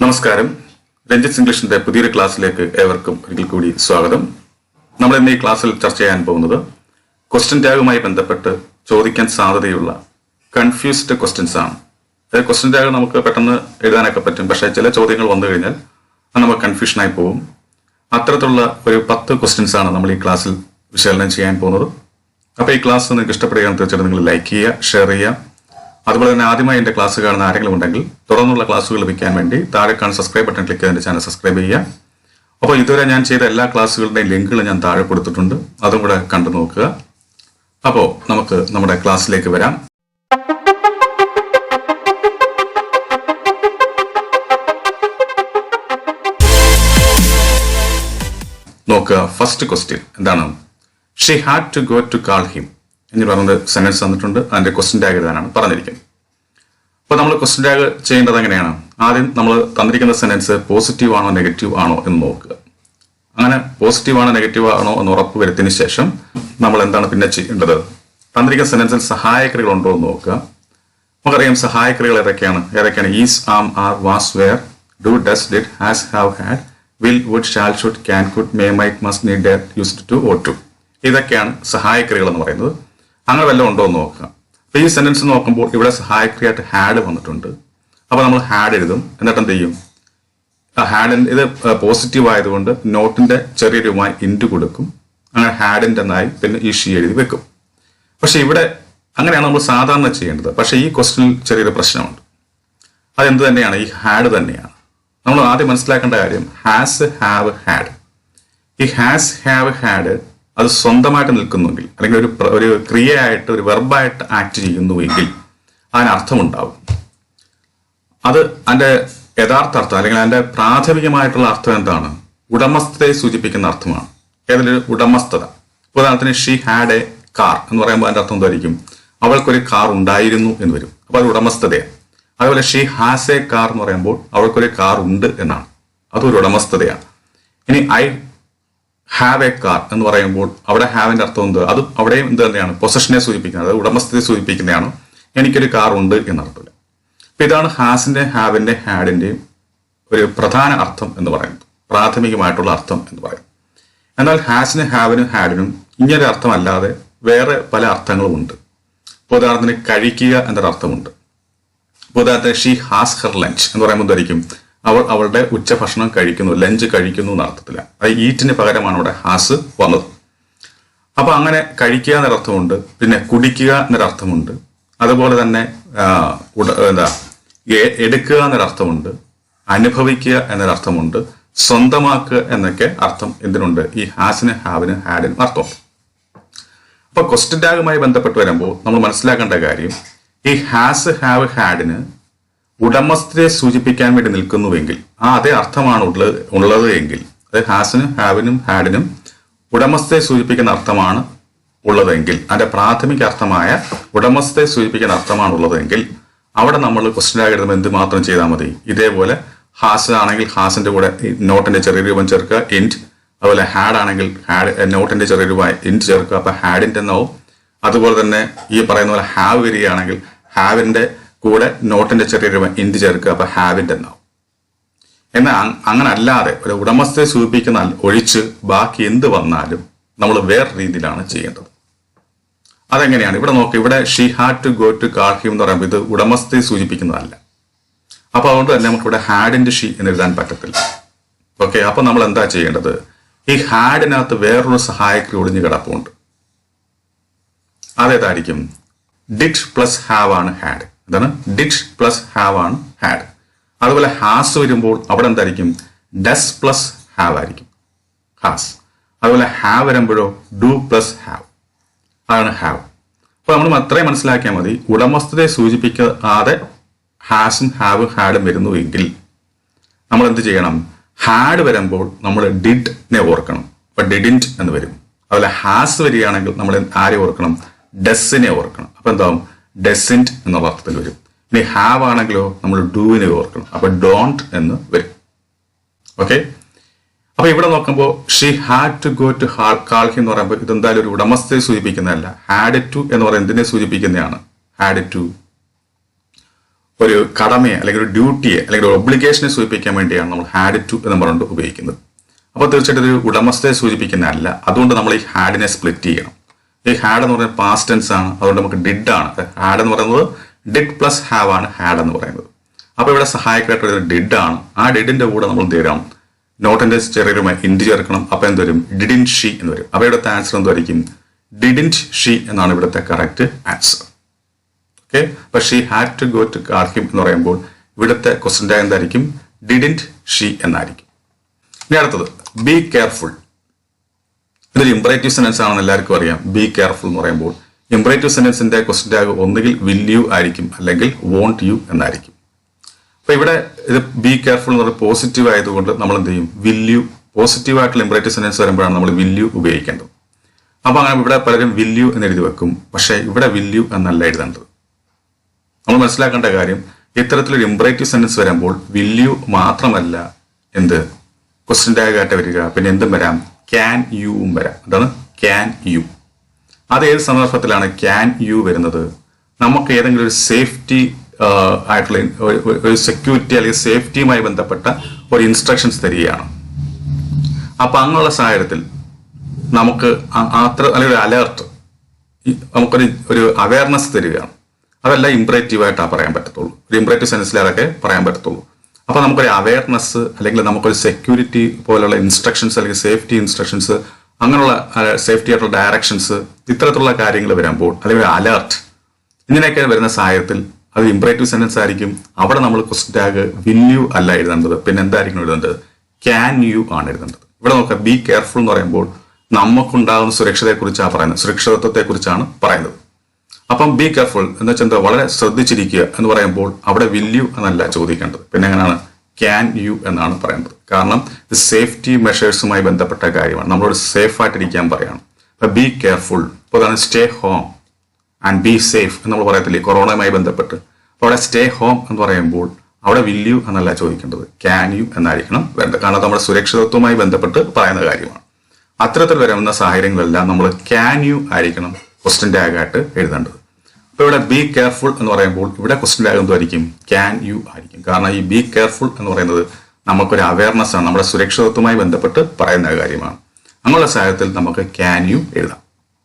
നമസ്കാരം. രഞ്ജിത്ത് ഇംഗ്ലീഷിന്റെ പുതിയൊരു ക്ലാസ്സിലേക്ക് ഏവർക്കും ഒരിക്കൽ കൂടി സ്വാഗതം. നമ്മൾ ഇന്ന് ഈ ക്ലാസ്സിൽ ചർച്ച ചെയ്യാൻ പോകുന്നത് ക്വസ്റ്റ്യൻ ടാഗുമായി ബന്ധപ്പെട്ട് ചോദിക്കാൻ സാധ്യതയുള്ള കൺഫ്യൂസ്ഡ് ക്വസ്റ്റ്യൻസ് ആണ്. ക്വസ്റ്റ്യൻ ടാഗ് നമുക്ക് പെട്ടെന്ന് എഴുതാനൊക്കെ പറ്റും, പക്ഷേ ചില ചോദ്യങ്ങൾ വന്നു കഴിഞ്ഞാൽ അത് നമുക്ക് കൺഫ്യൂഷനായി പോകും. അത്തരത്തിലുള്ള ഒരു 10 ക്വസ്റ്റ്യൻസ് ആണ് നമ്മൾ ഈ ക്ലാസ്സിൽ വിശകലനം ചെയ്യാൻ പോകുന്നത്. അപ്പോൾ ഈ ക്ലാസ് നിങ്ങൾക്ക് ഇഷ്ടപ്പെടുകയാണെങ്കിൽ തീർച്ചയായിട്ടും നിങ്ങൾ ലൈക്ക് ചെയ്യുക, ഷെയർ ചെയ്യുക. അതുപോലെ തന്നെ ആദ്യമായി എൻ്റെ ക്ലാസ് കാണുന്ന ആരെങ്കിലും ഉണ്ടെങ്കിൽ തുടർന്നുള്ള ക്ലാസ്സുകൾ ലഭിക്കാൻ വേണ്ടി താഴെ കാണുന്ന സബ്സ്ക്രൈബ് ബട്ടൺ ക്ലിക്ക് ചെയ്ത് എൻ്റെ ചാനൽ സബ്സ്ക്രൈബ് ചെയ്യുക. അപ്പോൾ ഇതുവരെ ഞാൻ ചെയ്ത എല്ലാ ക്ലാസ്സുകളുടെയും ലിങ്കുകൾ ഞാൻ താഴെ കൊടുത്തിട്ടുണ്ട്, അതും കൂടെ കണ്ടു നോക്കുക. അപ്പോൾ നമുക്ക് നമ്മുടെ ക്ലാസ്സിലേക്ക് വരാം. നോക്കുക, ഫസ്റ്റ് ക്വസ്റ്റ്യൻ എന്താണ്? She had to go to call him എന്ന് പറഞ്ഞ സെന്റൻസ് തന്നിട്ടുണ്ട്. അതിന്റെ ക്വസ്റ്റ്യൻ ടാഗ് എഴുതാനാണ് പറഞ്ഞിരിക്കുന്നത്. അപ്പോൾ നമ്മൾ ക്വസ്റ്റ്യൻ ടാഗ് ചെയ്യേണ്ടത് എങ്ങനെയാണ്? ആദ്യം നമ്മൾ തന്നിരിക്കുന്ന സെന്റൻസ് പോസിറ്റീവ് ആണോ നെഗറ്റീവ് ആണോ എന്ന് നോക്കുക. അങ്ങനെ പോസിറ്റീവ് ആണോ നെഗറ്റീവ് ആണോ എന്ന് ഉറപ്പ് വരുത്തിയതിനു ശേഷം നമ്മൾ എന്താണ് പിന്നെ ചെയ്യേണ്ടത്? തന്നിരിക്കുന്ന സെന്റൻസിൽ സഹായക്രിയകൾ ഉണ്ടോ എന്ന് നോക്കുക. നമുക്കറിയാം സഹായക്രിയകൾ ഏതൊക്കെയാണ്? Is, am, are, was, were, do, does, did, has, have, had, will, would, shall, should, can, could, may, might, must, need, dare, used to, ought to. ഇതൊക്കെയാണ് സഹായക്രിയകൾ എന്ന് പറയുന്നത്. അങ്ങനെ വല്ലതും ഉണ്ടോ എന്ന് നോക്കുക. അപ്പൊ ഈ സെന്റൻസ് നോക്കുമ്പോൾ ഇവിടെ സഹായക്രിയായിട്ട് ഹാഡ് വന്നിട്ടുണ്ട്. അപ്പൊ നമ്മൾ ഹാഡ് എഴുതും. എന്നിട്ട് എന്ത് ചെയ്യും? ഹാഡിന് ഇത് പോസിറ്റീവ് ആയതുകൊണ്ട് നോട്ടിന്റെ ചെറിയ രൂപമായി ഇൻറ്റു കൊടുക്കും. അങ്ങനെ ഹാഡിന്റെ എന്നായി പിന്നെ ഈ ഷീ എഴുതി വെക്കും. പക്ഷെ ഇവിടെ അങ്ങനെയാണ് നമ്മൾ സാധാരണ ചെയ്യേണ്ടത്. പക്ഷെ ഈ ക്വസ്റ്റ്യനിൽ ചെറിയൊരു പ്രശ്നമുണ്ട്. അതെന്ത് തന്നെയാണ്? ഈ ഹാഡ് തന്നെയാണ്. നമ്മൾ ആദ്യം മനസ്സിലാക്കേണ്ട കാര്യം ഹാസ്, ഹാവ്, ഹാഡ്. ഈ ഹാസ്, ഹാവ്, ഹാഡ് അത് സ്വന്തമായിട്ട് നിൽക്കുന്നുവെങ്കിൽ, അല്ലെങ്കിൽ ഒരു ക്രിയയായിട്ട് ഒരു വെർബായിട്ട് ആക്ട് ചെയ്യുന്നുവെങ്കിൽ അതിനർത്ഥമുണ്ടാവും. അത് അതിന്റെ യഥാർത്ഥ അർത്ഥം അല്ലെങ്കിൽ അതിന്റെ പ്രാഥമികമായിട്ടുള്ള അർത്ഥം എന്താണ്? ഉടമസ്ഥതയെ സൂചിപ്പിക്കുന്ന അർത്ഥമാണ്. ഏതൊരു ഉടമസ്ഥത. ഉദാഹരണത്തിന് ഷീ ഹാഡ് എ കാർ എന്ന് പറയുമ്പോൾ അതിന്റെ അർത്ഥം എന്തായിരിക്കും? അവൾക്കൊരു കാർ ഉണ്ടായിരുന്നു എന്ന് വരും. അപ്പൊ അത് ഉടമസ്ഥതയാണ്. അതുപോലെ ഷീ ഹാസ് എ കാർ എന്ന് പറയുമ്പോൾ അവൾക്കൊരു കാർ ഉണ്ട് എന്നാണ്. അതൊരു ഉടമസ്ഥതയാണ്. ഇനി ഐ ഹാവ് എ കാർ എന്ന് പറയുമ്പോൾ അവിടെ ഹാവിന്റെ അർത്ഥം എന്ത്? അത് അവിടെയും എന്ത് തന്നെയാണ്? പൊസഷനെ സൂചിപ്പിക്കുന്നത്, അത് ഉടമസ്ഥതയെ സൂചിപ്പിക്കുന്നതാണ്. എനിക്കൊരു കാർ ഉണ്ട് എന്നർത്ഥമില്ല. അപ്പൊ ഇതാണ് ഹാസിന്റെ, ഹാവിന്റെ, ഹാഡിന്റെയും ഒരു പ്രധാന അർത്ഥം എന്ന് പറയുന്നത്, പ്രാഥമികമായിട്ടുള്ള അർത്ഥം എന്ന് പറയുന്നത്. എന്നാൽ ഹാസിനും, ഹാവിനും, ഹാഡിനും ഇങ്ങനൊരു അർത്ഥമല്ലാതെ വേറെ പല അർത്ഥങ്ങളും ഉണ്ട്. ഉദാഹരണത്തിന് കഴിക്കുക എന്നൊരർത്ഥമുണ്ട്. ഉദാഹരണത്തിന് ഷീ ഹാസ് ഹെർ ലഞ്ച് എന്ന് പറയുമ്പോൾ എന്തായിരിക്കും? അവൾ അവളുടെ ഉച്ചഭക്ഷണം കഴിക്കുന്നു, ലഞ്ച് കഴിക്കുന്നു എന്ന അർത്ഥത്തില്ല. അത് ഈറ്റിന് പകരമാണ് അവിടെ ഹാസ് വന്നത്. അപ്പൊ അങ്ങനെ കഴിക്കുക എന്നൊരർത്ഥമുണ്ട്. പിന്നെ കുടിക്കുക എന്നൊരർത്ഥമുണ്ട്. അതുപോലെ തന്നെ എടുക്കുക എന്നൊരർത്ഥമുണ്ട്. അനുഭവിക്കുക എന്നൊരർത്ഥമുണ്ട്. സ്വന്തമാക്കുക എന്നൊക്കെ അർത്ഥം എന്തിനുണ്ട്? ഈ ഹാസിന്, ഹാവിന്, ഹാഡിനും അർത്ഥമുണ്ട്. അപ്പൊ ക്വസ്റ്റ്യൻ ടാഗുമായി ബന്ധപ്പെട്ട് വരുമ്പോൾ നമ്മൾ മനസ്സിലാക്കേണ്ട കാര്യം ഈ ഹാസ്, ഹാവ്, ഹാഡിന് ഉടമസ്ഥതയെ സൂചിപ്പിക്കാൻ വേണ്ടി നിൽക്കുന്നുവെങ്കിൽ അതേ അർത്ഥമാണ് ഉള്ളത് എങ്കിൽ, അതായത് ഹാസിനും, ഹാവിനും, ഹാഡിനും ഉടമസ്ഥതയെ സൂചിപ്പിക്കുന്ന അർത്ഥമാണ് ഉള്ളതെങ്കിൽ, അതിന്റെ പ്രാഥമിക അർത്ഥമായ ഉടമസ്ഥതയെ സൂചിപ്പിക്കുന്ന അർത്ഥമാണ് ഉള്ളതെങ്കിൽ അവിടെ നമ്മൾ ക്വസ്റ്റ്യൻ ടാഗ് എഴുതുമ്പോൾ എന്ത് മാത്രം ചെയ്താൽ മതി? ഇതേപോലെ ഹാസ് ആണെങ്കിൽ ഹാസിന്റെ കൂടെ നോട്ടിന്റെ ചെറിയ രൂപം ചേർക്കുക, ഇൻറ്റ്. അതുപോലെ ഹാഡ് ആണെങ്കിൽ ഹാഡ് നോട്ടിന്റെ ചെറിയ രൂപമായി ഇൻറ്റ് ചേർക്കുക, അപ്പൊ ഹാഡിന്റെ എന്നാവും. അതുപോലെ തന്നെ ഈ പറയുന്ന പോലെ ഹാവ് വരികയാണെങ്കിൽ ഹാവിന്റെ കൂടെ നോട്ടിന്റെ ചെറിയ രൂപം ഇൻറ്റ് ചേർക്കുക, അപ്പൊ ഹാവിന്റെ എന്നാവും. എന്നാൽ അങ്ങനെ അല്ലാതെ ഒരു ഉടമസ്ഥയെ സൂചിപ്പിക്കുന്ന ഒഴിച്ച് ബാക്കി എന്ത് വന്നാലും നമ്മൾ വേറെ രീതിയിലാണ് ചെയ്യേണ്ടത്. അതെങ്ങനെയാണ്? ഇവിടെ നോക്കുക, ഇവിടെ she had to go to call him എന്ന് പറയുമ്പോൾ ഇത് ഉടമസ്ഥയെ സൂചിപ്പിക്കുന്നതല്ല. അപ്പൊ അതുകൊണ്ട് തന്നെ നമുക്ക് ഇവിടെ ഹാഡിന്റെ ഷീ എന്ന് എഴുതാൻ പറ്റത്തില്ല. ഓക്കെ, അപ്പൊ നമ്മൾ എന്താ ചെയ്യേണ്ടത്? ഈ ഹാഡിനകത്ത് വേറൊരു സഹായക്രിയ ഒളിഞ്ഞു കിടപ്പുണ്ട്. അതേതായിരിക്കും? ഡിഡ് പ്ലസ് ഹാവ് ആണ് ഹാഡ്. എന്താണ്? ഡിഡ് പ്ലസ് ഹാവ് ആണ് ഹാഡ്. അതുപോലെ ഹാസ് വരുമ്പോൾ അവിടെ എന്തായിരിക്കും? ഡസ് പ്ലസ് ഹാവ് ആയിരിക്കും ഹാസ്. അതുപോലെ ഹാവ് വരുമ്പോഴോ ഡു പ്ലസ് ഹാവ് ആണ് ഹാവ്. അപ്പൊ നമ്മൾ അത്രയും മനസ്സിലാക്കിയാൽ മതി. ഉടമസ്ഥതയെ സൂചിപ്പിക്കാതെ ഹാസും, ഹാവും, ഹാഡും വരുന്നുവെങ്കിൽ നമ്മൾ എന്ത് ചെയ്യണം? ഹാഡ് വരുമ്പോൾ നമ്മൾ ഡിഡിനെ ഓർക്കണം. അപ്പൊ ഡിഡിൻറ്റ് എന്ന് വരും. അതുപോലെ ഹാസ് വരികയാണെങ്കിൽ നമ്മൾ ആരെ ഓർക്കണം? ഡസിനെ ഓർക്കണം. അപ്പൊ എന്താവും? ഡസിൻറ്റ് എന്നുള്ള അർത്ഥത്തിൽ വരും. ഇനി ഹാവ് ആണെങ്കിലോ നമ്മൾ ഡൂവിനെ ഓർക്കണം. അപ്പൊ ഡോണ്ട് എന്ന് വരും. ഓക്കെ, അപ്പൊ ഇവിടെ നോക്കുമ്പോൾ she had to go to call him എന്ന് പറയുമ്പോൾ ഇതെന്തായാലും ഒരു ഉടമസ്ഥയെ സൂചിപ്പിക്കുന്നതല്ല. ഹാഡ് ടു എന്ന് പറയുന്നത് എന്തിനെ സൂചിപ്പിക്കുന്നതാണ്? ഹാഡ് ടു ഒരു കടമയെ അല്ലെങ്കിൽ ഒരു ഡ്യൂട്ടിയെ അല്ലെങ്കിൽ ഒരു ഒബ്ലിഗേഷനെ സൂചിപ്പിക്കാൻ വേണ്ടിയാണ് നമ്മൾ ഹാഡ് ടു എന്ന് പറഞ്ഞുകൊണ്ട് ഉപയോഗിക്കുന്നത്. അപ്പോൾ തീർച്ചയായിട്ടും ഒരു ഉടമസ്ഥയെ സൂചിപ്പിക്കുന്നതല്ല. അതുകൊണ്ട് നമ്മൾ ഈ ഹാഡിനെ സ്പ്ലിറ്റ് ചെയ്യണം. ഈ ഹാഡ് എന്ന് പറയുന്നത് പാസ്റ്റ് ടെൻസ് ആണ്. അതുകൊണ്ട് നമുക്ക് ഡിഡ് ആണ്. ഹാഡ് എന്ന് പറയുന്നത് ഡിഡ് പ്ലസ് ഹാവ് ആണ് ഹാഡ് എന്ന് പറയുന്നത്. അപ്പോൾ ഇവിടെ സഹായകമായിട്ട് ഡിഡ് ആണ്. ആ ഡിഡിന്റെ കൂടെ നമ്മൾ എന്ത് ചെയ്യണം? നോട്ടിന്റെ ചെറിയൊരു ഇൻഡ് ചേർക്കണം. അപ്പോൾ എന്ത് വരും? ഡിഡിൻ ഷീ എന്ന് വരും. അപ്പോൾ ഇവിടുത്തെ ആൻസർ എന്തായിരിക്കും? ഡിഡിൻറ്റ് ഷീ എന്നാണ് ഇവിടുത്തെ കറക്റ്റ് ആൻസർ. ഓക്കെ. അപ്പൊ she had to go to call him എന്ന് പറയുമ്പോൾ ഇവിടുത്തെ ക്വസ്റ്റ്യൻ ടാഗ് എന്തായിരിക്കും? ഡിഡിൻറ്റ് ഷീ എന്നായിരിക്കും. ഇനി അടുത്തത് ബി കെയർഫുൾ. ഇതൊരു ഇംപറേറ്റീവ് സെന്റൻസ് ആണെന്ന് എല്ലാവർക്കും അറിയാം. ബി കെയർഫുൾ എന്ന് പറയുമ്പോൾ ഇംപറേറ്റീവ് സെന്റൻസിന്റെ ക്വസ്റ്റ്യൻ ടാഗ് ഒന്നുകിൽ വിൽ യു ആയിരിക്കും അല്ലെങ്കിൽ വോണ്ട് യു എന്നായിരിക്കും. അപ്പൊ ഇവിടെ ഇത് ബി കെയർഫുൾ എന്ന് പറയുന്നത് പോസിറ്റീവ് ആയതുകൊണ്ട് നമ്മൾ എന്ത് ചെയ്യും? Will you. പോസിറ്റീവ് ആയിട്ടുള്ള ഇംപറേറ്റീവ് സെന്റൻസ് വരുമ്പോഴാണ് നമ്മൾ വിൽ യു ഉപയോഗിക്കേണ്ടത്. അപ്പൊ അങ്ങനെ ഇവിടെ പലരും വിൽ യു എന്ന് എഴുതി വെക്കും. പക്ഷെ ഇവിടെ വിൽ യു എന്നല്ല എഴുതേണ്ടത്. നമ്മൾ മനസ്സിലാക്കേണ്ട കാര്യം, ഇത്തരത്തിലൊരു ഇംപറേറ്റീവ് സെന്റൻസ് വരുമ്പോൾ വിൽ യു മാത്രമല്ല എന്ത് ക്വസ്റ്റ്യൻ ടാഗ് ആയിട്ട് വരിക, പിന്നെ എന്തും വരാം? ക്യാൻ യുവും വരാം. അതാണ് ക്യാൻ യു. അത് ഏത് സന്ദർഭത്തിലാണ് ക്യാൻ യു വരുന്നത്? നമുക്ക് ഏതെങ്കിലും ഒരു സേഫ്റ്റി ആയിട്ടുള്ള ഒരു സെക്യൂരിറ്റി അല്ലെങ്കിൽ സേഫ്റ്റിയുമായി ബന്ധപ്പെട്ട ഒരു ഇൻസ്ട്രക്ഷൻസ് തരികയാണ്. അപ്പൊ അങ്ങനെയുള്ള സാഹചര്യത്തിൽ നമുക്ക് അത്ര അല്ലെങ്കിൽ ഒരു അലേർട്ട്, നമുക്കൊരു അവയർനെസ് തരികയാണ്. അതെല്ലാം ഇംപറേറ്റീവ് ആയിട്ടാണ് പറയാൻ പറ്റത്തുള്ളൂ. ഒരു ഇംപറേറ്റീവ് സെൻസിൽ അതൊക്കെ പറയാൻ പറ്റത്തുള്ളൂ. അപ്പൊ നമുക്കൊരു അവയർനെസ് അല്ലെങ്കിൽ നമുക്കൊരു സെക്യൂരിറ്റി പോലുള്ള ഇൻസ്ട്രക്ഷൻസ് അല്ലെങ്കിൽ സേഫ്റ്റി ഇൻസ്ട്രക്ഷൻസ്, അങ്ങനെയുള്ള സേഫ്റ്റി ആയിട്ടുള്ള ഡയറക്ഷൻസ്, ഇത്തരത്തിലുള്ള കാര്യങ്ങൾ വരുമ്പോൾ അല്ലെങ്കിൽ അലേർട്ട് ഇങ്ങനെയൊക്കെ വരുന്ന സാഹചര്യത്തിൽ അത് ഇംപറേറ്റീവ് സെന്റൻസ് ആയിരിക്കും. അവിടെ നമ്മൾ ക്വസ്റ്റ്യൻ ടാഗ് വിൽ യു അല്ല എഴുതേണ്ടത്. പിന്നെ എന്തായിരിക്കും എഴുതേണ്ടത്? ക്യാൻ യു ആണ് എഴുതേണ്ടത്. ഇവിടെ നോക്കാം, ബി കെയർഫുൾ എന്ന് പറയുമ്പോൾ നമുക്കുണ്ടാകുന്ന സുരക്ഷതയെക്കുറിച്ചാണ് പറയുന്നത്, സുരക്ഷിതത്വത്തെക്കുറിച്ചാണ് പറയുന്നത്. അപ്പം ബി കെയർഫുൾ എന്ന് വെച്ചാൽ എന്താ? വളരെ ശ്രദ്ധിച്ചിരിക്കുക എന്ന് പറയുമ്പോൾ അവിടെ വിൽ യു എന്നല്ല ചോദിക്കേണ്ടത്. പിന്നെ എങ്ങനെയാണ്? ക്യാൻ യു എന്നാണ് പറയുന്നത്. കാരണം ഇത് സേഫ്റ്റി മെഷേഴ്സുമായി ബന്ധപ്പെട്ട കാര്യമാണ്. നമ്മളോട് സേഫ് ആയിട്ടിരിക്കാൻ പറയാണ്. അപ്പൊ ബി കെയർഫുൾ. ഇപ്പോൾ അതാണ് stay home and be safe എന്ന് നമ്മൾ പറയത്തില്ലേ കൊറോണയുമായി ബന്ധപ്പെട്ട്. അപ്പോൾ അവിടെ സ്റ്റേ ഹോം എന്ന് പറയുമ്പോൾ അവിടെ വിൽ യു എന്നല്ല ചോദിക്കേണ്ടത്, ക്യാൻ യു എന്നായിരിക്കണം വേണ്ടത്. കാരണം നമ്മുടെ സുരക്ഷിതത്വവുമായി ബന്ധപ്പെട്ട് പറയുന്ന കാര്യമാണ്. അത്തരത്തിൽ വരുന്ന സാഹചര്യങ്ങളെല്ലാം നമ്മൾ ക്യാൻ യു ആയിരിക്കണം ക്വസ്റ്റ്യൻ ടാഗ് ആയിട്ട് എഴുതേണ്ടത്. അപ്പൊ ഇവിടെ ബി കെയർഫുൾ എന്ന് പറയുമ്പോൾ ഇവിടെ ക്വസ്റ്റ്യൻ ടാഗ് എന്തായിരിക്കും? ക്യാൻ യു ആയിരിക്കും. കാരണം ഈ ബി കെയർഫുൾ എന്ന് പറയുന്നത് നമുക്കൊരു അവയർനെസ് ആണ്, നമ്മുടെ സുരക്ഷിതത്വവുമായി ബന്ധപ്പെട്ട് പറയുന്ന കാര്യമാണ്. അങ്ങനെയുള്ള സാഹചര്യത്തിൽ നമുക്ക് ക്യാൻ യു എഴുതാം.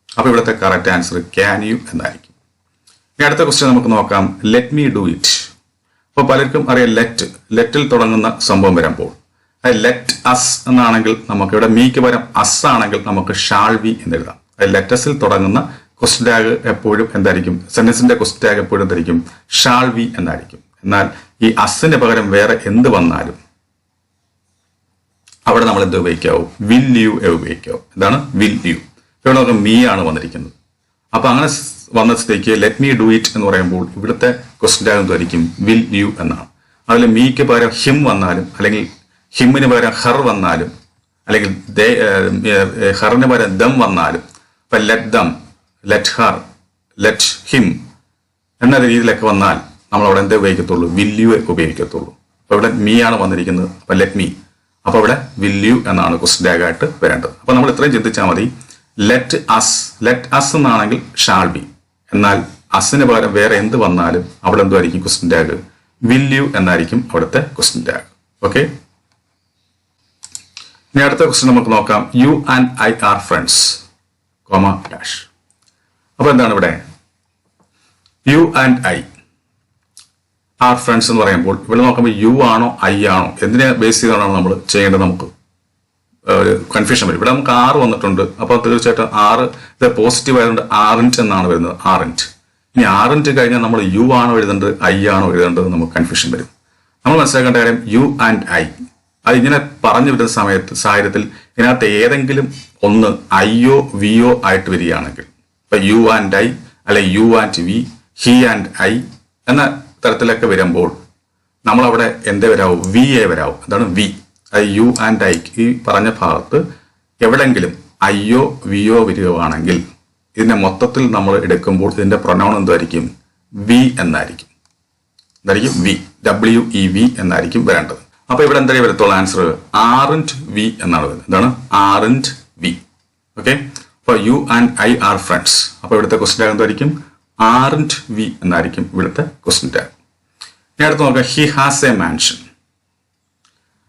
അപ്പൊ ഇവിടുത്തെ കറക്റ്റ് ആൻസർ ക്യാൻ യു എന്നായിരിക്കും. ഇനി അടുത്ത ക്വസ്റ്റ്യൻ നമുക്ക് നോക്കാം, ലെറ്റ് മീ ഡു ഇറ്റ്. അപ്പൊ പലർക്കും അറിയാം ലെറ്റിൽ തുടങ്ങുന്ന സംഭവം വരുമ്പോൾ ലെറ്റ് അസ് എന്നാണെങ്കിൽ നമുക്ക് ഇവിടെ മീക്ക് പകരം അസ് ആണെങ്കിൽ നമുക്ക് ഷാൾ വി എന്ന് എഴുതാം. ലെറ്റസിൽ തുടങ്ങുന്ന ക്വസ്റ്റ്യൻ ടാഗ് എപ്പോഴും എന്തായിരിക്കും? സെന്റൻസിന്റെ ക്വസ്റ്റ്യൻ ടാഗ് എപ്പോഴും എന്തായിരിക്കും? ഷാൾ വി എന്നായിരിക്കും. എന്നാൽ ഈ അസിന് പകരം വേറെ എന്ത് വന്നാലും അവിടെ നമ്മൾ എന്ത് ഉപയോഗിക്കാവൂ? വിൽ യു ഉപയോഗിക്കാവൂ. എന്താണ്? Will you. ഇവിടെ നമുക്ക് മീ ആണ് വന്നിരിക്കുന്നത്. അപ്പൊ അങ്ങനെ വന്ന സ്ഥിതിക്ക് ലെറ്റ് മീ ഡു ഇറ്റ് എന്ന് പറയുമ്പോൾ ഇവിടുത്തെ ക്വസ്റ്റ്യൻ ടാഗ് എന്തായിരിക്കും? വിൽ യു എന്നാണ്. അതിൽ മീക്ക് പകരം ഹിം വന്നാലും അല്ലെങ്കിൽ ഹിമ്മിന് പകരം ഹർ വന്നാലും അല്ലെങ്കിൽ ഹറിന് പകരം ദം വന്നാലും ഇപ്പൊ let them, let Har, let him എന്ന രീതിയിലൊക്കെ വന്നാൽ നമ്മൾ അവിടെ എന്തേ ഉപയോഗിക്കത്തുള്ളൂ? Will you ഉപയോഗിക്കത്തുള്ളൂ. അപ്പൊ ഇവിടെ മീ ആണ് വന്നിരിക്കുന്നത്. അപ്പൊ ലെറ്റ് മീ. അപ്പൊ ഇവിടെ വിൽ യു എന്നാണ് ക്വസ്റ്റ്യൻ ടാഗ് ആയിട്ട് വരേണ്ടത്. അപ്പൊ നമ്മൾ ഇത്രയും ചിന്തിച്ചാൽ മതി. ലെറ്റ് അസ് എന്നാണെങ്കിൽ ഷാൾ ബി. എന്നാൽ അസിന് പകരം വേറെ എന്ത് വന്നാലും അവിടെ എന്തായിരിക്കും ക്വസ്റ്റ്യൻ ടാഗ്? വിൽ യു എന്നായിരിക്കും അവിടുത്തെ ക്വസ്റ്റ്യൻ ടാഗ്. ഓക്കെ. ഇനി അടുത്ത ക്വസ്റ്റ്യൻ നമുക്ക് നോക്കാം, U and I are friends, comma dash. അപ്പൊ എന്താണ് ഇവിടെ? U and I are friends എന്ന് പറയുമ്പോൾ ഇവിടെ നോക്കുമ്പോൾ യു ആണോ ഐ ആണോ എന്തിനെ ബേസ് ചെയ്താണ് നമ്മൾ ചെയ്യേണ്ടത്? നമുക്ക് ഒരു കൺഫ്യൂഷൻ വരും. ഇവിടെ നമുക്ക് ആറ് വന്നിട്ടുണ്ട്. അപ്പോൾ തീർച്ചയായിട്ടും ആറ് ഇത് പോസിറ്റീവ് ആയതുകൊണ്ട് ആറിൻറ്റ് എന്നാണ് വരുന്നത്. ആറിൻറ്റ്. ഇനി ആറിൻറ്റ് കഴിഞ്ഞാൽ നമ്മൾ യു ആണോ എഴുതേണ്ടത് ഐ ആണോ എഴുതേണ്ടത് നമുക്ക് കൺഫ്യൂഷൻ വരും. നമ്മൾ മനസ്സിലാക്കേണ്ട കാര്യം യു ആൻഡ് ഐ അത് ഇങ്ങനെ പറഞ്ഞു വരുന്ന സാഹചര്യത്തിൽ ഇതിനകത്ത് ഏതെങ്കിലും ഒന്ന് ഐയോ വിയോ ആയിട്ട് വരികയാണെങ്കിൽ, ഇപ്പൊ യു ആൻഡ് ഐ അല്ലെ you and we, he and I എന്ന തരത്തിലൊക്കെ വരുമ്പോൾ നമ്മളവിടെ എന്തേ വരാവും? V A വരാവും. അതാണ് വി. യു ആൻഡ് ഐ ഈ പറഞ്ഞ ഭാഗത്ത് എവിടെങ്കിലും ഐയോ വിയോ വരികയാണെങ്കിൽ ഇതിനെ മൊത്തത്തിൽ നമ്മൾ എടുക്കുമ്പോൾ ഇതിന്റെ പ്രൊനൗൺ എന്തായിരിക്കും? വി എന്നായിരിക്കും. എന്തായിരിക്കും? വി. WEV എന്നായിരിക്കും വരേണ്ടത്. അപ്പൊ ഇവിടെ എന്തായാലും വരത്തുള്ള ആൻസർ ആറിൻറ്റ് വി എന്നാണ് വരുന്നത്. എന്താണ്? Aren't we. ഓക്കെ. അപ്പൊ you and I are friends. അപ്പൊ ഇവിടുത്തെ ക്വസ്റ്റ്യൻ ടാഗ് എന്തായിരിക്കും? ആറിൻറ്റ് വി എന്നായിരിക്കും ഇവിടുത്തെ ക്വസ്റ്റ്യൻ ടാഗ്. ഇനി അടുത്ത് നോക്കാം ഹി ഹാസ് എ മാൻഷൻ.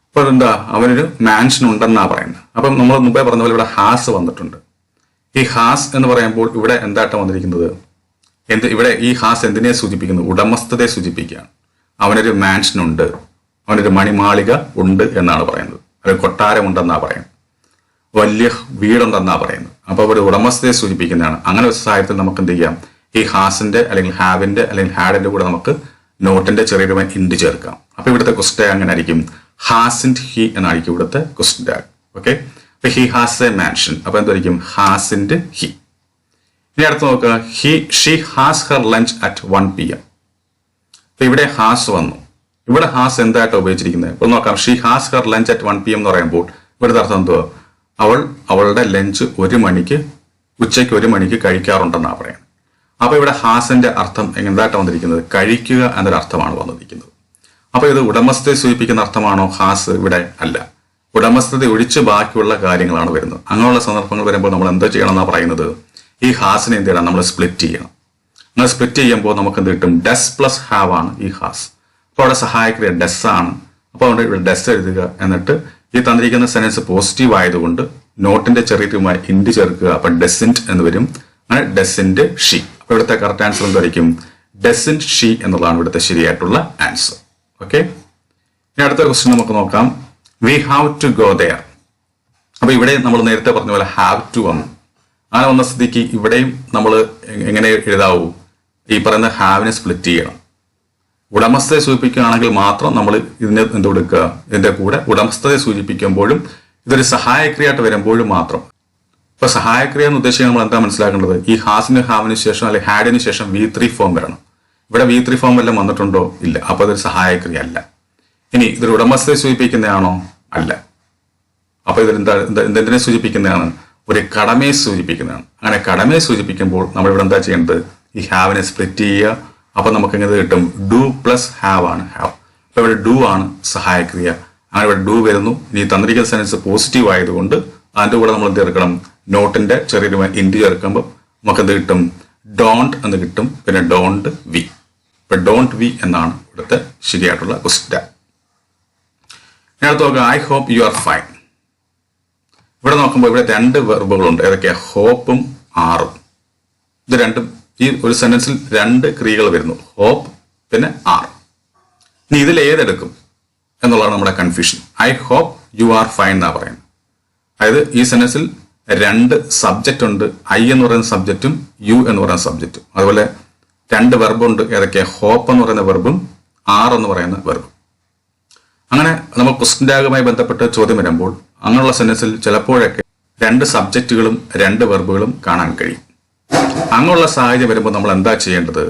അപ്പോൾ എന്താ, അവനൊരു മാൻഷൻ ഉണ്ടെന്നാണ് പറയുന്നത്. അപ്പം നമ്മൾ മുമ്പേ പറഞ്ഞ പോലെ ഇവിടെ ഹാസ് വന്നിട്ടുണ്ട്. ഈ ഹാസ് എന്ന് പറയുമ്പോൾ ഇവിടെ എന്തായിട്ടാണ് വന്നിരിക്കുന്നത്, ഇവിടെ ഈ ഹാസ് എന്തിനെ സൂചിപ്പിക്കുന്നു, ഉടമസ്ഥതയെ സൂചിപ്പിക്കുകയാണ്. അവനൊരു മാൻഷൻ ഉണ്ട്, അവനൊരു മണിമാളിക ഉണ്ട് എന്നാണ് പറയുന്നത്. ഒരു കൊട്ടാരമുണ്ടെന്നാണ് പറയുന്നത്, വലിയ വീടുണ്ടെന്നാണ് പറയുന്നത്. അപ്പോൾ അവിടെ ഉടമസ്ഥതയെ സൂചിപ്പിക്കുന്നതാണ്. അങ്ങനെ ഒരു സാഹചര്യത്തിൽ നമുക്ക് എന്ത് ചെയ്യാം, ഈ ഹാസിന്റെ അല്ലെങ്കിൽ ഹാവിന്റെ അല്ലെങ്കിൽ ഹാഡിന്റെ കൂടെ നമുക്ക് നോട്ടിന്റെ ചെറിയൊരു ഇൻഡ് ചേർക്കാം. അപ്പൊ ഇവിടുത്തെ ക്വസ്റ്റ്യൻ ടാഗ് അങ്ങനെ ആയിരിക്കും, ഹാസിൻഡ് ഹി എന്നായിരിക്കും ഇവിടുത്തെ ക്വസ്റ്റ്യൻ ടാഗ്. ഓക്കെ, അപ്പൊ ഹി ഹാസ് എ മാൻഷൻ. അപ്പൊ എന്തായിരിക്കും, ഹാസിൻഡ് ഹി. ഇനി അടുത്ത് നോക്കുക, she has her lunch at 1 PM. അപ്പൊ ഇവിടെ ഹാസ് വന്നു. ഇവിടെ ഹാസ് എന്തായിട്ടാണ് ഉപയോഗിച്ചിരിക്കുന്നത്? ഇപ്പോൾ നോക്കാം, she has her lunch at 1 PM എന്ന് പറയുമ്പോൾ ഇവിടുത്തെ അർത്ഥം എന്തുവാ, അവളുടെ ലഞ്ച് ഉച്ചയ്ക്ക് 1 മണിക്ക് കഴിക്കാറുണ്ടെന്നാണ് പറയുന്നത്. അപ്പൊ ഇവിടെ ഹാസിന്റെ അർത്ഥം എന്തായിട്ടാണ് വന്നിരിക്കുന്നത്, കഴിക്കുക എന്നൊരു അർത്ഥമാണ് വന്നിരിക്കുന്നത്. അപ്പൊ ഇത് ഉടമസ്ഥതയെ സൂചിപ്പിക്കുന്ന അർത്ഥമാണോ ഹാസ്? ഇവിടെ അല്ല. ഉടമസ്ഥത ഒഴിച്ച് ബാക്കിയുള്ള കാര്യങ്ങളാണ് വരുന്നത്. അങ്ങനെയുള്ള സന്ദർഭങ്ങൾ വരുമ്പോൾ നമ്മൾ എന്താ ചെയ്യണം എന്നാണ് പറയുന്നത്, ഈ ഹാസിനെ എന്ത് ചെയ്യണം, നമ്മൾ സ്പ്ലിറ്റ് ചെയ്യണം. അങ്ങനെ സ്പ്ലിറ്റ് ചെയ്യുമ്പോൾ നമുക്ക് എന്ത് കിട്ടും, ഡസ് പ്ലസ് ഹാവ് ആണ് ഈ ഹാസ്. അപ്പോൾ അവിടെ സഹായക്രിയ ഡസ് ആണ്. അപ്പോൾ അവിടെ ഇവിടെ ഡസ് എഴുതുക. എന്നിട്ട് ഈ തന്നിരിക്കുന്ന സെന്റൻസ് പോസിറ്റീവ് ആയതുകൊണ്ട് നോട്ടിന്റെ ചെറിയ ഇൻഡ് ചേർക്കുക. അപ്പൊ ഡെസിന്റ് എന്ന് വരും. അങ്ങനെ ഡെസിന്റ് ഷീ. അപ്പൊ ഇവിടുത്തെ കറക്റ്റ് ആൻസർ എന്തായിരിക്കും, ഡെസിന്റ് ഷീ എന്നുള്ളതാണ് ഇവിടുത്തെ ശരിയായിട്ടുള്ള ആൻസർ. ഓക്കെ, ഇനി അടുത്ത ക്വസ്റ്റ്യൻ നമുക്ക് നോക്കാം, we have to go there. അപ്പൊ ഇവിടെ നമ്മൾ നേരത്തെ പറഞ്ഞ പോലെ ഹാവ് ടു വന്നു. അങ്ങനെ വന്ന സ്ഥിതിക്ക് ഇവിടെയും നമ്മൾ എങ്ങനെ എഴുതാവൂ, ഈ പറയുന്ന ഹാവിനെ സ്പ്ലിറ്റ് ചെയ്യണം. ഉടമസ്ഥതയെ സൂചിപ്പിക്കുകയാണെങ്കിൽ മാത്രം നമ്മൾ ഇതിനെ എന്ത് കൊടുക്കുക, ഇതിന്റെ കൂടെ ഉടമസ്ഥതയെ സൂചിപ്പിക്കുമ്പോഴും ഇതൊരു സഹായക്രിയയായിട്ട് വരുമ്പോഴും മാത്രം. ഇപ്പൊ സഹായക്രിയ എന്ന് ഉദ്ദേശിച്ച് നമ്മൾ എന്താ മനസ്സിലാക്കേണ്ടത്, ഈ ഹാസിന് ഹാവിന് ശേഷം അല്ലെങ്കിൽ ഹാഡിന് ശേഷം V3 ഫോം വരണം. ഇവിടെ V3 ഫോം വല്ലതും വന്നിട്ടുണ്ടോ? ഇല്ല. അപ്പൊ അതൊരു സഹായക്രിയ അല്ല. ഇനി ഇതൊരു ഉടമസ്ഥതയെ സൂചിപ്പിക്കുന്നതാണോ? അല്ല. അപ്പൊ എന്തിനെ സൂചിപ്പിക്കുന്നതാണ്, ഒരു കടമയെ സൂചിപ്പിക്കുന്നതാണ്. അങ്ങനെ കടമയെ സൂചിപ്പിക്കുമ്പോൾ നമ്മൾ ഇവിടെ എന്താ ചെയ്യേണ്ടത്, ഈ ഹാവിനെ സ്പ്ലിറ്റ് ചെയ്യുക. അപ്പൊ നമുക്ക് എങ്ങനെ കിട്ടും, ഡു പ്ലസ് ഹാവ് ആണ് ഹാവ്. അപ്പൊ ഇവിടെ ഡു ആണ് സഹായക്രിയ. അങ്ങനെ ഇവിടെ ഡു വരുന്നു. ഇനി തന്നിരിക്കുന്ന സെന്റൻസ് പോസിറ്റീവ് ആയതുകൊണ്ട് അതിന്റെ കൂടെ നമ്മൾ എന്ത് ചേർക്കണം, നോട്ടിന്റെ ചെറിയൊരു ഇൻഡ് ചേർക്കുമ്പോൾ നമുക്ക് എന്ത് കിട്ടും, ഡോണ്ട് എന്ന് കിട്ടും. പിന്നെ ഡോണ്ട് വി. ഇപ്പൊ ഡോണ്ട് വി എന്നാണ് ഇവിടുത്തെ ശരിയായിട്ടുള്ള ക്വസ്റ്റ്യൻ. ഞാൻ നോക്കുക, I hope you are fine. ഇവിടെ നോക്കുമ്പോൾ ഇവിടെ 2 വെർബുകളുണ്ട്. ഏതൊക്കെയാ, ഹോപ്പും ആറും. ഇത് രണ്ടും ഈ ഒരു സെന്റൻസിൽ 2 ക്രിയകൾ വരുന്നു, ഹോപ്പ് പിന്നെ ആർ. ഇനി ഇതിൽ ഏതെടുക്കും എന്നുള്ളതാണ് നമ്മുടെ confusion. I hope you are fine എന്നാ പറയുന്നത്. അതായത് ഈ സെന്റൻസിൽ 2 സബ്ജക്റ്റ് ഉണ്ട്. ഐ എന്ന് പറയുന്ന സബ്ജക്റ്റും യു എന്ന് പറയുന്ന സബ്ജക്റ്റും. അതുപോലെ 2 വെർബുണ്ട്. ഏതൊക്കെയാ, ഹോപ്പ് എന്ന് പറയുന്ന വെർബും ആർ എന്ന് പറയുന്ന വെർബും. അങ്ങനെ നമ്മൾ ക്വസ്റ്റ്യൻ ടാഗുമായി ബന്ധപ്പെട്ട് ചോദ്യം വരുമ്പോൾ അങ്ങനെയുള്ള സെന്റൻസിൽ ചിലപ്പോഴൊക്കെ 2 സബ്ജക്റ്റുകളും 2 വെർബുകളും കാണാൻ കഴിയും. അങ്ങനെയുള്ള സാഹചര്യം വരുമ്പോൾ നമ്മൾ എന്താ ചെയ്യേണ്ടത്,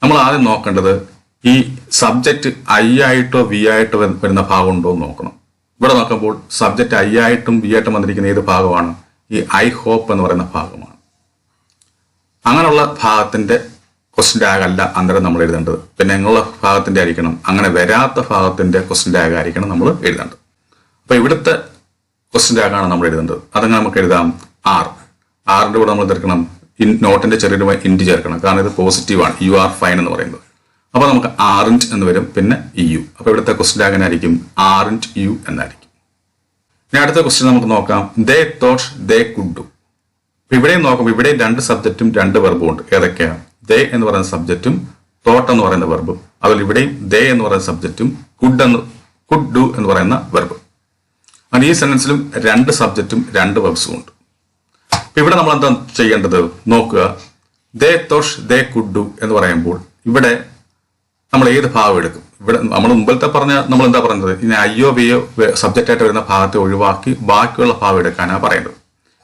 നമ്മൾ ആദ്യം നോക്കേണ്ടത് ഈ സബ്ജക്റ്റ് ഐ ആയിട്ടോ വി ആയിട്ടോ വരുന്ന ഭാഗം ഉണ്ടോ എന്ന് നോക്കണം. ഇവിടെ നോക്കുമ്പോൾ സബ്ജക്റ്റ് ഐ ആയിട്ടും വി ആയിട്ടും വന്നിരിക്കുന്ന ഏത് ഭാഗമാണ്, ഈ ഐ ഹോപ്പ് എന്ന് പറയുന്ന ഭാഗമാണ്. അങ്ങനെയുള്ള ഭാഗത്തിന്റെ ക്വസ്റ്റ്യൻ ടാഗ് അല്ല അന്നേരം നമ്മൾ എഴുതേണ്ടത്. പിന്നെ എങ്ങനെയുള്ള ഭാഗത്തിന്റെ ആയിരിക്കണം, അങ്ങനെ വരാത്ത ഭാഗത്തിന്റെ ക്വസ്റ്റ്യൻ ടാഗ് ആയിരിക്കണം നമ്മൾ എഴുതേണ്ടത്. അപ്പൊ ഇവിടുത്തെ ക്വസ്റ്റ്യൻ ടാഗാണ് നമ്മൾ എഴുതേണ്ടത്. അതങ്ങനെ നമുക്ക് എഴുതാം, ആർ. ആറിന്റെ കൂടെ നമ്മൾ ചേർക്കണം നോട്ടിന്റെ ചെറിയൊരു ഇൻഡ് ചേർക്കണം. കാരണം ഇത് പോസിറ്റീവ് ആണ്, യു ആർ ഫൈൻ എന്ന് പറയുന്നത്. അപ്പൊ നമുക്ക് ആറിന്റ് എന്ന് വരും, പിന്നെ യു. അപ്പൊ ഇവിടുത്തെ ക്വസ്റ്റ്യൻ ടാഗ് എങ്ങനെയായിരിക്കും, ആറിന്റ് യു എന്നായിരിക്കും. ഇനി അടുത്ത ക്വസ്റ്റ്യൻ നമുക്ക് നോക്കാം, ദേ തോട്ട് ദേ കുഡ് ഡു. അപ്പൊ ഇവിടെയും നോക്കുമ്പോൾ ഇവിടെയും 2 സബ്ജക്റ്റും 2 വെർബും ഉണ്ട്. ഏതൊക്കെയാണ്, ദേ എന്ന് പറയുന്ന സബ്ജക്റ്റും തോട്ട് എന്ന് പറയുന്ന വെർബും. അതുപോലെ ഇവിടെയും ദേ എന്ന് പറയുന്ന സബ്ജക്റ്റും കുഡ് ഡു എന്ന് പറയുന്ന വെർബും. അങ്ങനെ ഈ സെന്റൻസിലും 2 സബ്ജക്റ്റും 2 വെർബ്സും ഉണ്ട്. ഇവിടെ നമ്മൾ എന്താ ചെയ്യേണ്ടത് നോക്കുക, ദേ തോട്ട് ദേ കുഡ് ഡു എന്ന് പറയുമ്പോൾ ഇവിടെ നമ്മൾ ഏത് ഭാഗം എടുക്കും. ഇവിടെ നമ്മൾ മുമ്പത്തെ നമ്മൾ എന്താ പറഞ്ഞത്, ഇനി അയ്യോ വിയോ സബ്ജക്റ്റ് ആയിട്ട് വരുന്ന ഭാഗത്തെ ഒഴിവാക്കി ബാക്കിയുള്ള ഭാഗം എടുക്കാനാണ് പറയുന്നത്.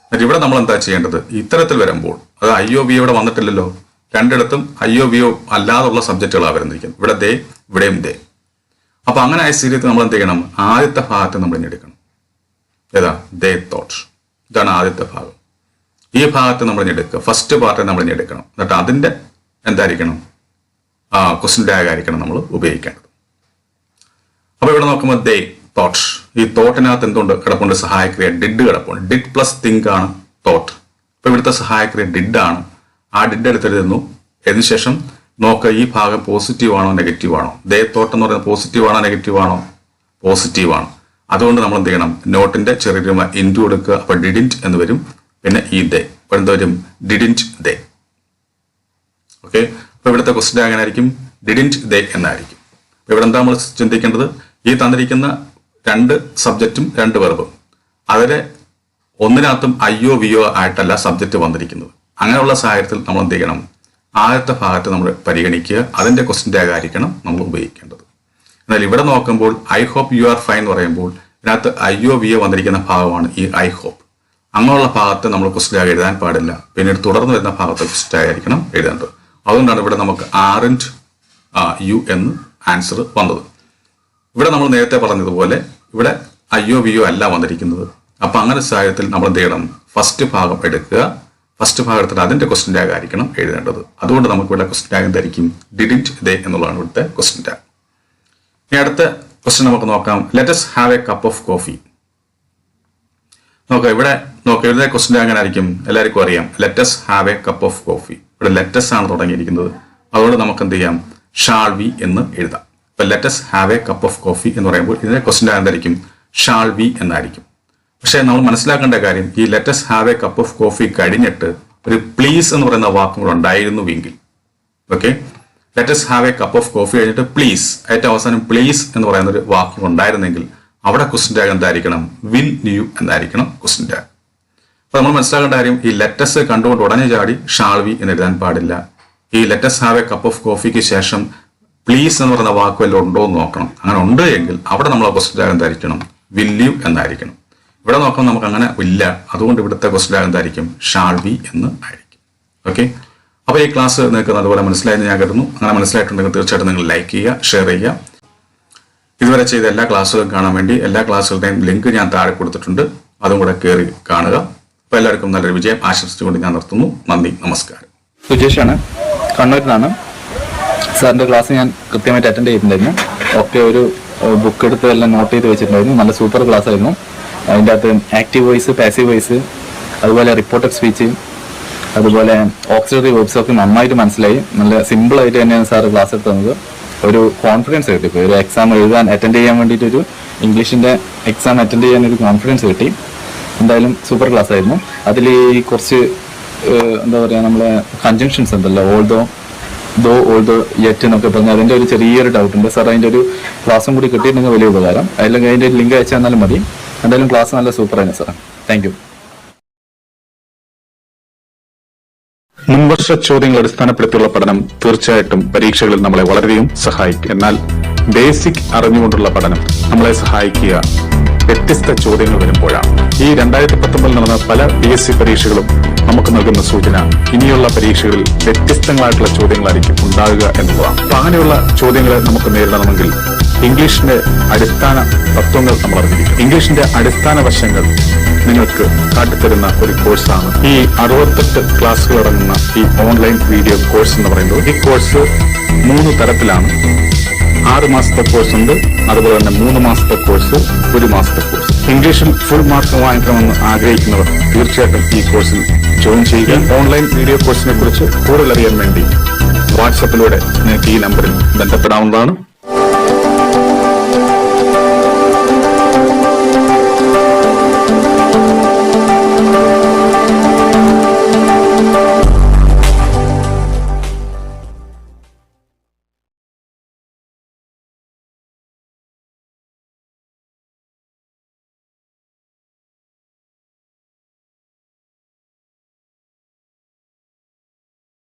എന്നിട്ട് ഇവിടെ നമ്മൾ എന്താ ചെയ്യേണ്ടത്, ഇത്തരത്തിൽ വരുമ്പോൾ അത് അയ്യോ വിയോ ഇവിടെ വന്നിട്ടില്ലല്ലോ, 2 അയ്യോ വിയോ അല്ലാതുള്ള സബ്ജക്റ്റുകളാണ് വരുന്നിരിക്കുന്നത്. ഇവിടെ ദേ, ഇവിടെയും ദേ. അപ്പൊ അങ്ങനെ ആയ സ്ഥിതിയിൽ നമ്മൾ എന്ത് ചെയ്യണം, ആദ്യത്തെ ഭാഗത്തെ നമ്മൾ ഇനി എടുക്കണം. ഏതാ, ദേ തോട്ട്. ഇതാണ് ആദ്യത്തെ ഭാഗം. ഈ ഭാഗത്ത് നമ്മൾ ഇനി എടുക്കുക, ഫസ്റ്റ് പാർട്ട് നമ്മൾ ഇനി എടുക്കണം. എന്നിട്ട് അതിന്റെ എന്തായിരിക്കണം, ക്വസ്റ്റ്യൻ ടാഗ് ആയിരിക്കണം നമ്മൾ ഉപയോഗിക്കേണ്ടത്. അപ്പൊ ഇവിടെ നോക്കുമ്പോൾ ദേ തോട്ട്, ഈ തോട്ടിനകത്ത് എന്തുകൊണ്ട് കിടപ്പുണ്ട്, സഹായക്രിയ ഡിഡ് കിടപ്പുണ്ട്. ഡിഡ് പ്ലസ് തിങ്ക് ആണ് തോട്ട്. അപ്പൊ ഇവിടുത്തെ സഹായക്രിയ ഡിഡ് ആണ്. ആ ഡിഡ് എടുത്തെഴുതുന്നു. അതിനുശേഷം നോക്കുക ഈ ഭാഗം പോസിറ്റീവ് ആണോ നെഗറ്റീവ് ആണോ. ദേ തോട്ട് എന്ന് പറയുന്നത് പോസിറ്റീവ് ആണോ നെഗറ്റീവ് ആണോ, പോസിറ്റീവ് ആണ്. അതുകൊണ്ട് നമ്മൾ എന്ത് ചെയ്യണം, നോട്ടിന്റെ ചെറിയ ഇൻറ്റു കൊടുക്കുക. അപ്പൊ ഡിഡിൻറ്റ് എന്ന് വരും. പിന്നെ ഈ ദേ ഇപ്പോൾ എന്ത് വരും, ഡിഡിൻറ്റ് ദേ. ഓക്കെ, അപ്പൊ ഇവിടുത്തെ ക്വസ്റ്റ്യൻ എങ്ങനെ ആയിരിക്കും, ഡിഡിൻറ്റ് ദേ എന്നായിരിക്കും. ഇവിടെ എന്താ നമ്മൾ ചിന്തിക്കേണ്ടത്, ഈ തന്നിരിക്കുന്ന 2 സബ്ജക്റ്റും 2 വെർബും അതിലെ ഒന്നിനകത്തും അയ്യോ വിയോ ആയിട്ടല്ല സബ്ജക്റ്റ് വന്നിരിക്കുന്നത്. അങ്ങനെയുള്ള സാഹചര്യത്തിൽ നമ്മൾ എന്ത് ചെയ്യണം, ആദ്യത്തെ ഭാഗത്ത് നമ്മൾ പരിഗണിക്കുക. അതിന്റെ ക്വസ്റ്റ്യൻ ടാഗ് ആയിരിക്കണം നമ്മൾ ഉപയോഗിക്കേണ്ടത്. എന്നാൽ ഇവിടെ നോക്കുമ്പോൾ I hope you are fine എന്ന് പറയുമ്പോൾ ഇതിനകത്ത് അയ്യോ വിയോ വന്നിരിക്കുന്ന ഭാഗമാണ് ഈ ഐ ഹോപ്പ്. അങ്ങനെയുള്ള ഭാഗത്ത് നമ്മൾ ക്വസ്റ്റ്യൻ ടാഗ് എഴുതാൻ പാടില്ല. പിന്നീട് തുടർന്ന് വരുന്ന ഭാഗത്ത് ക്വസ്റ്റ്യൻ ടാഗ് ആയിരിക്കണം എഴുതേണ്ടത്. അതുകൊണ്ടാണ് ഇവിടെ നമുക്ക് ആറിൻറ്റ് യു എന്ന് ആൻസർ വന്നത്. ഇവിടെ നമ്മൾ നേരത്തെ പറഞ്ഞതുപോലെ ഇവിടെ അയ്യോ വിയോ അല്ല വന്നിരിക്കുന്നത്. അപ്പൊ അങ്ങനെ സാഹചര്യത്തിൽ നമ്മൾ എന്ത് ചെയ്യണം, ഫസ്റ്റ് ഭാഗം എടുക്കുക. ഫസ്റ്റ് ഭാഗത്തിൽ അതിന്റെ ക്വസ്റ്റ്യൻ ടാഗ് ആയിരിക്കണം എഴുതേണ്ടത്. അതുകൊണ്ട് നമുക്ക് ഇവിടെ ക്വസ്റ്റ്യൻ ടാഗ് എന്തായിരിക്കും, ഡിഡിൻറ്റ് ദേ എന്നുള്ളതാണ് ഇവിടുത്തെ ക്വസ്റ്റ്യൻ ടാഗ്. ഇനി അടുത്ത ക്വസ്റ്റ്യൻ നമുക്ക് നോക്കാം. Let us have a cup of coffee. നോക്കാം ഇവിടെ ഇവിടുത്തെ ക്വസ്റ്റ്യൻ ടാഗ് എങ്ങനെ ആയിരിക്കും, എല്ലാവർക്കും അറിയാം. Let us have a cup of coffee. ഇവിടെ ലെറ്റ് us ആണ് തുടങ്ങിയിരിക്കുന്നത്. അതുകൊണ്ട് നമുക്ക് എന്ത് ചെയ്യാം, ഷാൾ വി എന്ന് എഴുതാം. ഇപ്പൊ let us have a cup of coffee എന്ന് പറയുമ്പോൾ ഇതിന്റെ ക്വസ്റ്റ്യൻ ടാഗ് എന്തായിരിക്കും, ഷാൾ വി എന്നായിരിക്കും. പക്ഷെ നമ്മൾ മനസ്സിലാക്കേണ്ട കാര്യം, ഈ let us have a cup of coffee കഴിഞ്ഞിട്ട് ഒരു പ്ലീസ് എന്ന് പറയുന്ന വാക്കും കൂടെ ഉണ്ടായിരുന്നുവെങ്കിൽ, okay, let us have a cup of coffee കഴിഞ്ഞിട്ട് പ്ലീസ്, ഏറ്റവും അവസാനം പ്ലീസ് എന്ന് പറയുന്ന ഒരു വാക്കും ഉണ്ടായിരുന്നെങ്കിൽ അവിടെ ക്വസ്റ്റ്യൻ ടാഗ് എന്തായിരിക്കണം, വിൽ യു എന്നായിരിക്കണം ക്വസ്റ്റ്യൻ ടാഗ്. അപ്പൊ നമ്മൾ മനസ്സിലാക്കേണ്ട കാര്യം, ഈ ലെറ്റസ് കണ്ടുകൊണ്ട് ഉടനെ ചാടി ഷാൾ വി എന്ന് എഴുതാൻ പാടില്ല. ഈ let us have a cup of coffeeക്ക് ശേഷം പ്ലീസ് എന്ന് പറയുന്ന വാക്ക് വല്ലതും ഉണ്ടോ എന്ന് നോക്കണം. അങ്ങനെ ഉണ്ട് എങ്കിൽ അവിടെ നമ്മളെ ക്വസ്റ്റ്യൻ ടാഗ് എന്തായിരിക്കണം, വിൽ യു എന്നായിരിക്കണം. ഇവിടെ നോക്കുമ്പോൾ നമുക്ക് അങ്ങനെ ഇല്ല. അതുകൊണ്ട് ഇവിടുത്തെ ക്വസ്റ്റ്യൻ ടാഗ് എന്തായിരിക്കും, ഷാൾ വി എന്ന് ആയിരിക്കും. ഓക്കെ, അപ്പോൾ ഈ ക്ലാസ് നിങ്ങൾക്ക് അതുപോലെ മനസ്സിലായെന്ന് ഞാൻ കരുതുന്നു. അങ്ങനെ മനസ്സിലായിട്ടുണ്ടെങ്കിൽ തീർച്ചയായിട്ടും നിങ്ങൾ ലൈക്ക് ചെയ്യുക, ഷെയർ ചെയ്യുക. ഇതുവരെ ചെയ്ത എല്ലാ ക്ലാസ്സുകളും കാണാൻ വേണ്ടി എല്ലാ ക്ലാസ്സുകളുടെയും ലിങ്ക് ഞാൻ താഴെ കൊടുത്തിട്ടുണ്ട്. അതും കൂടെ കയറി കാണുക. അപ്പോൾ എല്ലാവർക്കും നല്ലൊരു വിജയം ആശംസിച്ചുകൊണ്ട് ഞാൻ നിർത്തുന്നു. നന്ദി, നമസ്കാരം. സുജേഷാണ്, കണ്ണൂരിലാണ്. സാറിൻ്റെ ക്ലാസ് ഞാൻ കൃത്യമായിട്ട് അറ്റൻഡ് ചെയ്തിട്ടുണ്ടായിരുന്നു. ഒക്കെ ഒരു ബുക്ക് എടുത്ത് എല്ലാം നോട്ട് ചെയ്ത് വെച്ചിട്ടുണ്ടായിരുന്നു. നല്ല സൂപ്പർ ക്ലാസ് ആയിരുന്നു. അതിൻ്റെ അകത്ത് ആക്റ്റീവ് വോയിസ്, പാസീവ് വോയിസ്, അതുപോലെ റിപ്പോർട്ടഡ് സ്പീച്ച്, അതുപോലെ ഓക്സിലറി വേർബ്സ് ഒക്കെ നന്നായിട്ട് മനസ്സിലായി. നല്ല സിമ്പിളായിട്ട് തന്നെയാണ് സാറ് ക്ലാസ് എടുത്ത് തന്നത്. ഒരു കോൺഫിഡൻസ് കിട്ടി. ഇപ്പോൾ ഒരു എക്സാം അറ്റൻഡ് ചെയ്യാൻ വേണ്ടിയിട്ടൊരു ഇംഗ്ലീഷിൻ്റെ എക്സാം അറ്റൻഡ് ചെയ്യാൻ ഒരു കോൺഫിഡൻസ് കിട്ടി. എന്തായാലും സൂപ്പർ ക്ലാസ് ആയിരുന്നു. അതിൽ ഈ കുറച്ച് എന്താ പറയുക, നമ്മളെ കൺജങ്ഷൻസ് ഉണ്ടല്ലോ, ഓൾദോ യെറ്റ് എന്നൊക്കെ പറഞ്ഞാൽ അതിൻ്റെ ഒരു ചെറിയൊരു ഡൗട്ട് ഉണ്ട് സാർ. അതിൻ്റെ ഒരു ക്ലാസ്സും കൂടി കിട്ടിയിട്ടുണ്ടെങ്കിൽ വലിയ ഉപകാരം. അല്ലെങ്കിൽ അതിൻ്റെ ലിങ്ക് അയച്ചു തന്നാലും മതി. എന്തായാലും ക്ലാസ് നല്ല സൂപ്പറായിരുന്നു സാർ. Thank you. മുൻവർഷ ചോദ്യങ്ങൾ അടിസ്ഥാനപ്പെടുത്തിയുള്ള പഠനം തീർച്ചയായിട്ടും പരീക്ഷകളിൽ നമ്മളെ വളരെയധികം സഹായിക്കും. എന്നാൽ ബേസിക് അറിഞ്ഞുകൊണ്ടുള്ള പഠനം നമ്മളെ സഹായിക്കുക വ്യത്യസ്ത ചോദ്യങ്ങൾ വരുമ്പോഴാണ്. ഈ 2019 നടന്ന പല PSC പരീക്ഷകളും നമുക്ക് നൽകുന്ന സൂചന ഇനിയുള്ള പരീക്ഷകളിൽ വ്യത്യസ്തങ്ങളായിട്ടുള്ള ചോദ്യങ്ങളായിരിക്കും ഉണ്ടാകുക എന്നുള്ളതാണ്. അപ്പൊ അങ്ങനെയുള്ള ചോദ്യങ്ങളെ നമുക്ക് നേരിടണമെങ്കിൽ ഇംഗ്ലീഷിന്റെ അടിസ്ഥാന തത്വങ്ങൾ നമ്മൾ അറിഞ്ഞിരിക്കും. ഇംഗ്ലീഷിന്റെ അടിസ്ഥാന വശങ്ങൾ നിങ്ങൾക്ക് കാട്ടിത്തരുന്ന ഒരു കോഴ്സാണ് ഈ 68 ക്ലാസ്സുകൾ അടങ്ങുന്ന ഈ ഓൺലൈൻ വീഡിയോ കോഴ്സ് എന്ന് പറയുന്നത്. ഈ കോഴ്സ് 3 തരത്തിലാണ്. 6 മാസത്തെ കോഴ്സ് ഉണ്ട്, അതുപോലെ തന്നെ 3 മാസത്തെ കോഴ്സ്, 1 മാസത്തെ കോഴ്സ്. ഇംഗ്ലീഷിൽ ഫുൾ മാർക്ക് വാങ്ങിക്കണമെന്ന് ആഗ്രഹിക്കുന്നവർ തീർച്ചയായിട്ടും ഈ കോഴ്സിൽ ജോയിൻ ചെയ്യുക. ഓൺലൈൻ വീഡിയോ കോഴ്സിനെ കുറിച്ച് കൂടുതൽ അറിയാൻ വേണ്ടി വാട്സപ്പിലൂടെ നിങ്ങൾക്ക് ഈ നമ്പറിൽ ബന്ധപ്പെടാവുന്നതാണ്.